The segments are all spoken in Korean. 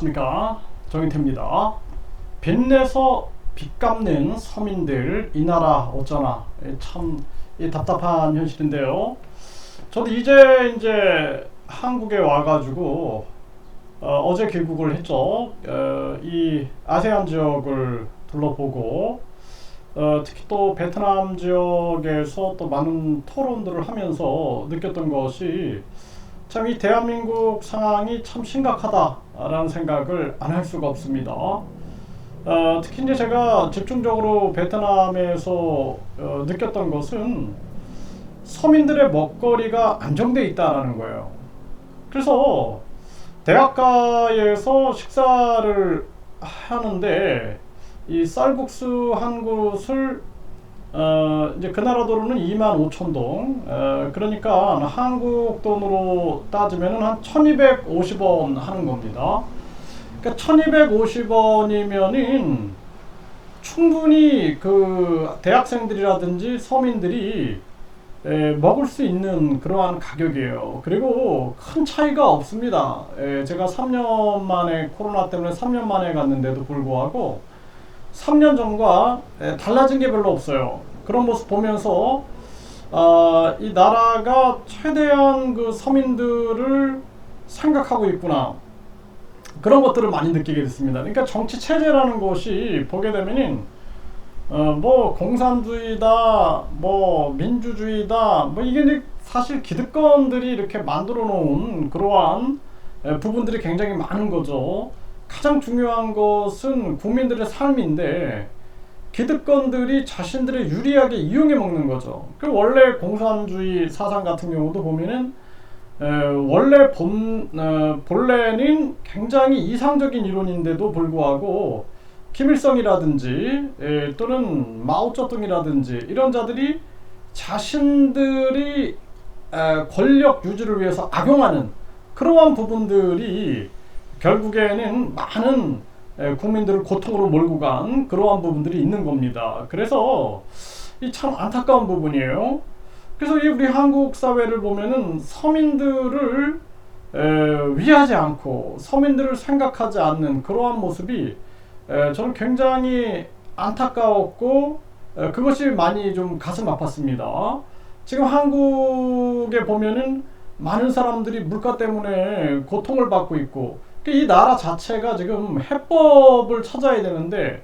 안녕하십니까, 정인태입니다. 빚내서 빚 갚는 서민들 이 나라 어쩌나, 참 답답한 현실인데요. 저도 이제 한국에 와가지고 어제 귀국을 했죠. 이 아세안 지역을 둘러보고 특히 또 베트남 지역에서 또 많은 토론들을 하면서 느꼈던 것이, 참 이 대한민국 상황이 참 심각하다라는 생각을 안 할 수가 없습니다. 특히 이제 제가 집중적으로 베트남에서 느꼈던 것은 서민들의 먹거리가 안정돼 있다라는 거예요. 그래서 대학가에서 식사를 하는데 이 쌀국수 한 그릇을 이제 그 나라 돈으로는 25,000동, 그러니까 한국 돈으로 따지면은 한 1250원 하는 겁니다. 그러니까 1250원이면은 충분히 그 대학생들이라든지 서민들이 먹을 수 있는 그러한 가격이에요. 그리고 큰 차이가 없습니다. 제가 3년 만에, 코로나 때문에 3년 만에 갔는데도 불구하고 3년 전과 달라진 게 별로 없어요. 그런 모습 보면서 이 나라가 최대한 그 서민들을 생각하고 있구나, 그런 것들을 많이 느끼게 됐습니다. 그러니까 정치 체제라는 것이 보게 되면은 뭐 공산주의다, 뭐 민주주의다, 뭐 이게 사실 기득권들이 이렇게 만들어 놓은 그러한 부분들이 굉장히 많은 거죠. 가장 중요한 것은 국민들의 삶인데 기득권들이 자신들의 유리하게 이용해 먹는 거죠. 그 원래 공산주의 사상 같은 경우도 보면은 원래 본래는 굉장히 이상적인 이론인데도 불구하고 김일성이라든지 또는 마오쩌둥이라든지 이런 자들이 자신들이 권력 유지를 위해서 악용하는 그러한 부분들이 결국에는 많은 국민들을 고통으로 몰고 간 그러한 부분들이 있는 겁니다. 그래서 이 참 안타까운 부분이에요. 그래서 이 우리 한국 사회를 보면은 서민들을 위하지 않고 서민들을 생각하지 않는 그러한 모습이 저는 굉장히 안타까웠고 그것이 많이 좀 가슴 아팠습니다. 지금 한국에 보면은 많은 사람들이 물가 때문에 고통을 받고 있고, 이 나라 자체가 지금 해법을 찾아야 되는데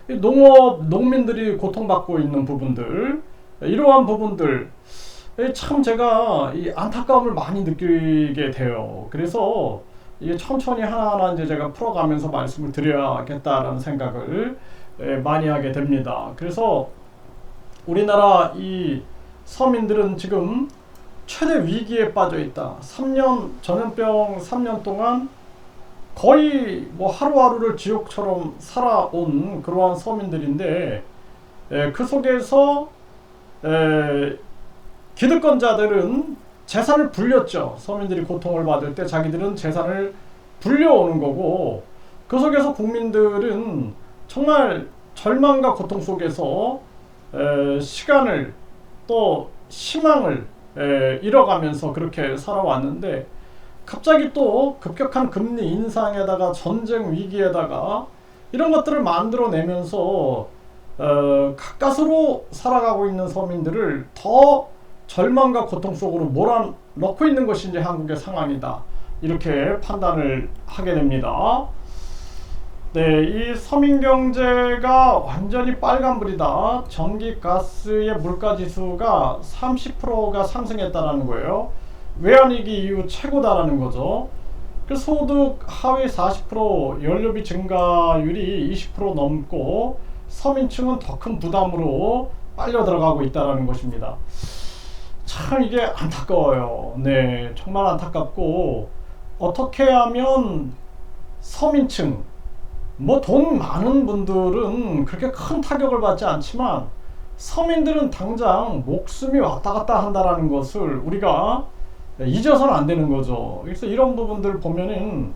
농민들이 고통받고 있는 부분들, 이러한 부분들 참 제가 이 안타까움을 많이 느끼게 돼요. 그래서 이게 천천히 하나하나 이제 제가 풀어가면서 말씀을 드려야겠다라는 생각을 많이 하게 됩니다. 그래서 우리나라 이 서민들은 지금 최대 위기에 빠져 있다. 3년, 전염병 3년 동안 거의 뭐 하루하루를 지옥처럼 살아온 그러한 서민들인데, 그 속에서 기득권자들은 재산을 불렸죠. 서민들이 고통을 받을 때 자기들은 재산을 불려오는 거고, 그 속에서 국민들은 정말 절망과 고통 속에서 시간을 또 희망을 잃어가면서 그렇게 살아왔는데, 갑자기 또 급격한 금리 인상에다가 전쟁 위기에다가 이런 것들을 만들어내면서 가까스로 살아가고 있는 서민들을 더 절망과 고통 속으로 몰아넣고 있는 것이 이제 한국의 상황이다, 이렇게 판단을 하게 됩니다. 네, 이 서민 경제가 완전히 빨간불이다. 전기, 가스의 물가 지수가 30%가 상승했다라는 거예요. 외환위기 이후 최고다라는 거죠. 그 소득 하위 40%, 연료비 증가율이 20% 넘고 서민층은 더 큰 부담으로 빨려 들어가고 있다라는 것입니다. 참 이게 안타까워요. 네, 정말 안타깝고, 어떻게 하면 서민층, 뭐 돈 많은 분들은 그렇게 큰 타격을 받지 않지만 서민들은 당장 목숨이 왔다 갔다 한다라는 것을 우리가 잊어서는 안 되는 거죠. 그래서 이런 부분들 보면은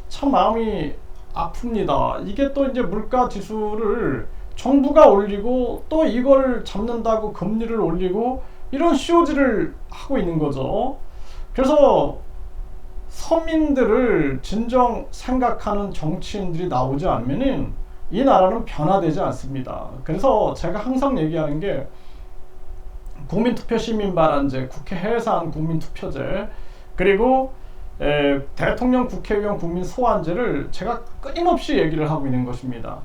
참 마음이 아픕니다. 이게 또 이제 물가 지수를 정부가 올리고 또 이걸 잡는다고 금리를 올리고 이런 COG를 하고 있는 거죠. 그래서 서민들을 진정 생각하는 정치인들이 나오지 않으면은 이 나라는 변화되지 않습니다. 그래서 제가 항상 얘기하는 게 국민투표 시민발언제, 국회 해산 국민투표제, 그리고 대통령 국회의원 국민 소환제를 제가 끊임없이 얘기를 하고 있는 것입니다.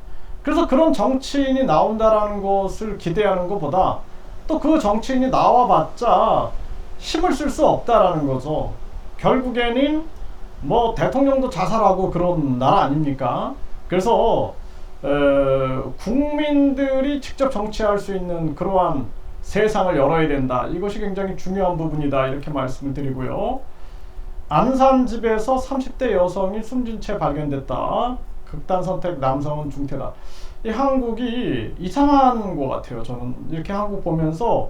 그래서 그런 정치인이 나온다라는 것을 기대하는 것보다 또 그 정치인이 나와봤자 힘을 쓸 수 없다라는 거죠. 결국에는 뭐 대통령도 자살하고 그런 나라 아닙니까? 그래서 국민들이 직접 정치할 수 있는 그러한 세상을 열어야 된다. 이것이 굉장히 중요한 부분이다. 이렇게 말씀을 드리고요. 안산집에서 30대 여성이 숨진 채 발견됐다. 극단 선택 남성은 중태다. 이 한국이 이상한 것 같아요. 저는 이렇게 한국 보면서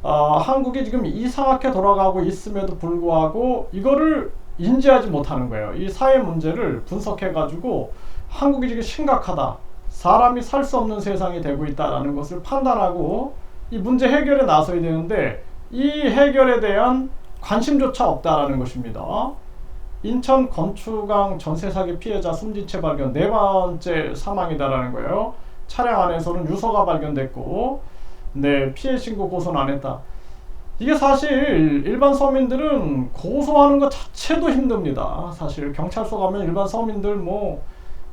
한국이 지금 이상하게 돌아가고 있음에도 불구하고 이거를 인지하지 못하는 거예요. 이 사회 문제를 분석해 가지고 한국이 지금 심각하다, 사람이 살 수 없는 세상이 되고 있다라는 것을 판단하고 이 문제 해결에 나서야 되는데 이 해결에 대한 관심조차 없다라는 것입니다. 인천 건축왕 전세 사기 피해자 숨진 채 발견, 4번째 사망이다라는 거예요. 차량 안에서는 유서가 발견됐고, 네, 피해 신고 고소는 안 했다. 이게 사실 일반 서민들은 고소하는 것 자체도 힘듭니다. 사실 경찰서 가면 일반 서민들 뭐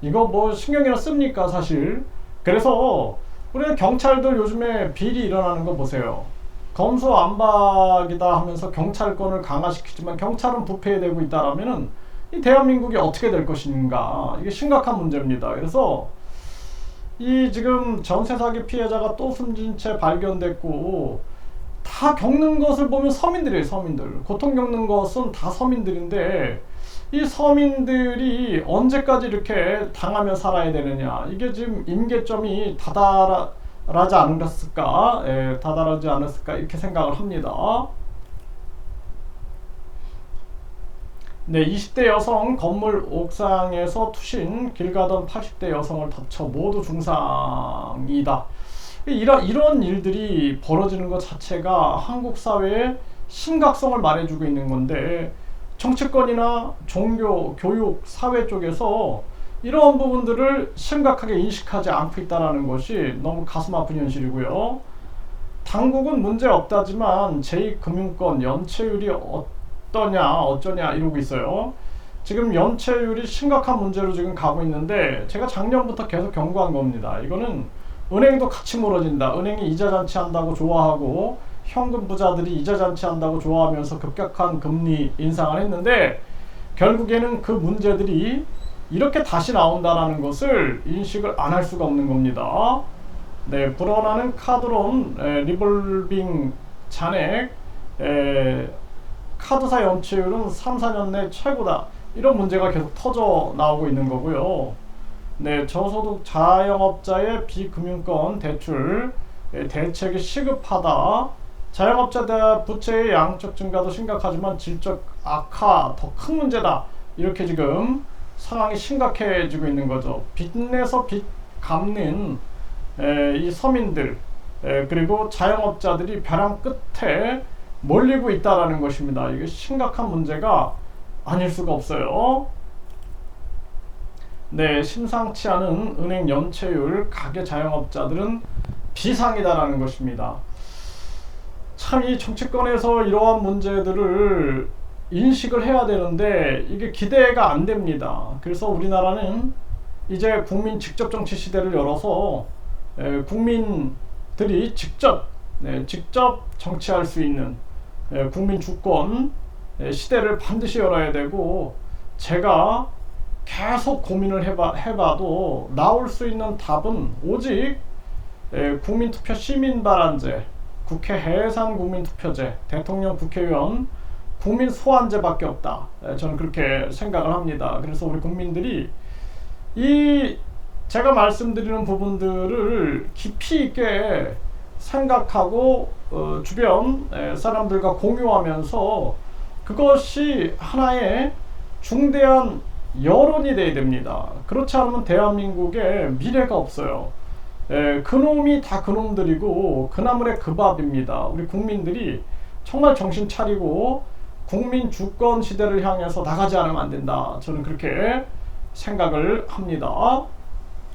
이거 뭐 신경이나 씁니까 사실. 그래서 우리 경찰들 요즘에 비리 일어나는 거 보세요. 검수 안박이다 하면서 경찰권을 강화시키지만 경찰은 부패되고 있다라면은 이 대한민국이 어떻게 될 것인가, 이게 심각한 문제입니다. 그래서 이 지금 전세 사기 피해자가 또 숨진 채 발견됐고, 다 겪는 것을 보면 서민들이에요. 서민들 고통 겪는 것은 다 서민들인데 이 서민들이 언제까지 이렇게 당하며 살아야 되느냐, 이게 지금 임계점이 다다르지 않았을까, 다다르지 않았을까 이렇게 생각을 합니다. 네, 20대 여성 건물 옥상에서 투신, 길 가던 80대 여성을 덮쳐 모두 중상이다. 이런 일들이 벌어지는 것 자체가 한국 사회의 심각성을 말해주고 있는 건데, 정치권이나 종교, 교육, 사회 쪽에서 이러한 부분들을 심각하게 인식하지 않고 있다는 것이 너무 가슴 아픈 현실이고요. 당국은 문제 없다지만 제2금융권 연체율이 어쩌냐 이러고 있어요. 지금 연체율이 심각한 문제로 지금 가고 있는데, 제가 작년부터 계속 경고한 겁니다. 이거는 은행도 같이 멀어진다. 은행이 이자 잔치한다고 좋아하고 현금 부자들이 이자 잔치한다고 좋아하면서 급격한 금리 인상을 했는데, 결국에는 그 문제들이 이렇게 다시 나온다는 것을 인식을 안 할 수가 없는 겁니다. 네, 불어나는 카드론, 리볼빙 잔액, 카드사 연체율은 3-4년 내 최고다. 이런 문제가 계속 터져 나오고 있는 거고요. 네, 저소득 자영업자의 비금융권 대출 대책이 시급하다. 자영업자 부채의 양적 증가도 심각하지만 질적 악화 더 큰 문제다. 이렇게 지금 상황이 심각해지고 있는 거죠. 빚내서 빚 갚는 이 서민들, 그리고 자영업자들이 벼랑 끝에 몰리고 있다라는 것입니다. 이게 심각한 문제가 아닐 수가 없어요. 네, 심상치 않은 은행 연체율, 가계 자영업자들은 비상이다라는 것입니다. 참 이 정치권에서 이러한 문제들을 인식을 해야 되는데 이게 기대가 안 됩니다. 그래서 우리나라는 이제 국민 직접 정치 시대를 열어서 국민들이 직접 정치할 수 있는 국민 주권 시대를 반드시 열어야 되고, 제가 계속 고민을 해봐도 나올 수 있는 답은 오직 국민투표 시민발언제, 국회 해산 국민투표제, 대통령 국회의원 국민 소환제밖에 없다. 저는 그렇게 생각을 합니다. 그래서 우리 국민들이 이 제가 말씀드리는 부분들을 깊이 있게 생각하고 주변 사람들과 공유하면서 그것이 하나의 중대한 여론이 돼야 됩니다. 그렇지 않으면 대한민국에 미래가 없어요. 그놈이 다 그놈들이고 그나물의 그 밥입니다. 우리 국민들이 정말 정신 차리고 국민 주권 시대를 향해서 나가지 않으면 안 된다. 저는 그렇게 생각을 합니다.